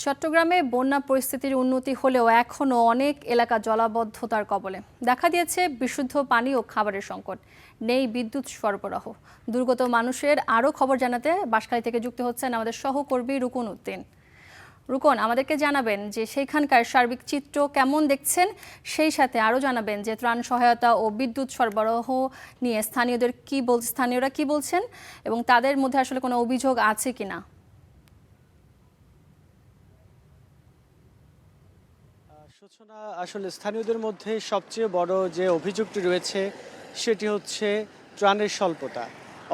চট্টগ্রামে বন্যা পরিস্থিতির উন্নতি হলেও এখনও অনেক এলাকা জলাবদ্ধতার কবলে। দেখা দিয়েছে বিশুদ্ধ পানি ও খাবারের সংকট, নেই বিদ্যুৎ সরবরাহ। দুর্গত মানুষের আরও খবর জানাতে বাঁশখালী থেকে যুক্ত হচ্ছেন আমাদের সহকর্মী রুকন উদ্দিন। রুকন, আমাদেরকে জানাবেন যে সেইখানকার সার্বিক চিত্র কেমন দেখছেন, সেই সাথে আরও জানাবেন যে ত্রাণ সহায়তা ও বিদ্যুৎ সরবরাহ নিয়ে স্থানীয়রা কি বলছেন এবং তাদের মধ্যে আসলে কোনো অভিযোগ আছে কিনা। সূচনা আসলে স্থানীয়দের মধ্যে সবচেয়ে বড় যে অভিযোগটি রয়েছে সেটি হচ্ছে ত্রাণের স্বল্পতা।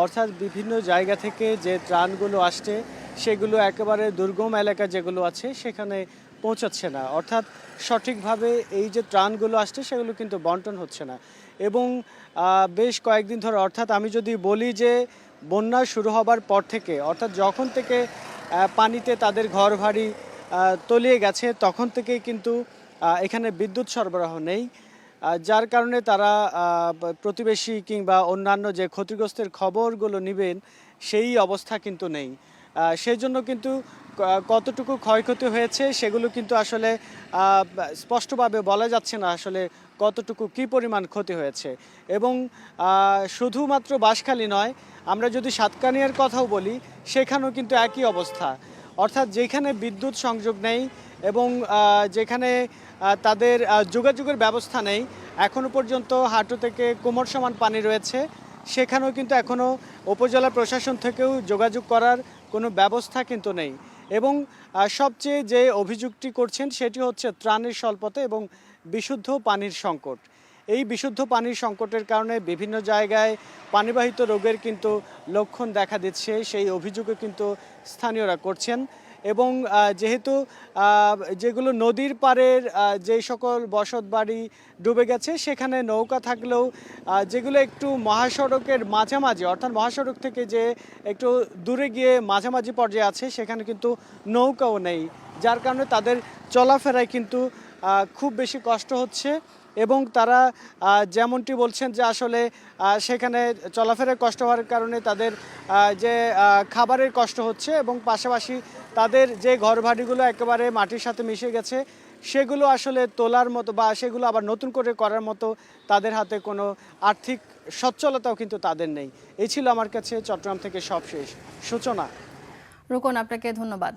অর্থাৎ বিভিন্ন জায়গা থেকে যে ত্রাণগুলো আসছে সেগুলো একেবারে দুর্গম এলাকা যেগুলো আছে সেখানে পৌঁছাচ্ছে না। অর্থাৎ সঠিকভাবে এই যে ত্রাণগুলো আসছে সেগুলো কিন্তু বন্টন হচ্ছে না। এবং বেশ কয়েকদিন ধরে, অর্থাৎ আমি যদি বলি যে বন্যা শুরু হবার পর থেকে, অর্থাৎ যখন থেকে পানিতে তাদের ঘর বাড়ি তলিয়ে গেছে তখন থেকেই কিন্তু এখানে বিদ্যুৎ সরবরাহ নেই, যার কারণে তারা প্রতিবেশী কিংবা অন্যান্য যে ক্ষতিগ্রস্তের খবরগুলো নেবেন সেই অবস্থা কিন্তু নেই। সেই জন্য কিন্তু কতটুকু ক্ষয়ক্ষতি হয়েছে সেগুলো কিন্তু আসলে স্পষ্টভাবে বলা যাচ্ছে না আসলে কতটুকু কী পরিমাণ ক্ষতি হয়েছে। এবং শুধুমাত্র বাঁশখালী নয়, আমরা যদি সাতকানিয়ার কথাও বলি সেখানেও কিন্তু একই অবস্থা। অর্থাৎ যেখানে বিদ্যুৎ সংযোগ নেই এবং যেখানে তাদের যোগাযোগের ব্যবস্থা নেই, এখনও পর্যন্ত হাঁটু থেকে কোমর সমান পানি রয়েছে, সেখানেও কিন্তু এখনও উপজেলা প্রশাসন থেকেও যোগাযোগ করার কোনো ব্যবস্থা কিন্তু নেই। এবং সবচেয়ে যে অভিযোগটি করছেন সেটি হচ্ছে ত্রাণের স্বল্পতা এবং বিশুদ্ধ পানির সংকট। এই বিশুদ্ধ পানির সংকটের কারণে বিভিন্ন জায়গায় পানিবাহিত রোগের কিন্তু লক্ষণ দেখা দিচ্ছে, সেই অভিযোগও কিন্তু স্থানীয়রা করছেন। এবং যেহেতু যেগুলো নদীর পাড়ের যে সকল বসত বাড়ি ডুবে গেছে সেখানে নৌকা থাকলেও যেগুলো একটু মহাসড়কের মাঝামাঝি, অর্থাৎ মহাসড়ক থেকে যে একটু দূরে গিয়ে মাঝামাঝি পর্যায়ে আছে সেখানে কিন্তু নৌকাও নেই, যার কারণে তাদের চলাফেরায় কিন্তু খুব বেশি কষ্ট হচ্ছে। এবং তারা যেমনটি বলছেন যে আসলে সেখানে চলাফেরার কষ্ট হওয়ার কারণে তাদের যে খাবারের কষ্ট হচ্ছে এবং পাশাপাশি তাদের যে ঘরবাড়িগুলো একেবারে মাটির সাথে মিশে গেছে সেগুলো আসলে তোলার মতো বা সেগুলো আবার নতুন করে করার মতো তাদের হাতে কোনো আর্থিক সচ্ছলতাও কিন্তু তাদের নেই। এই ছিল আমার কাছে চট্টগ্রাম থেকে সবশেষ সূচনা। রুকন, আপনাকে ধন্যবাদ।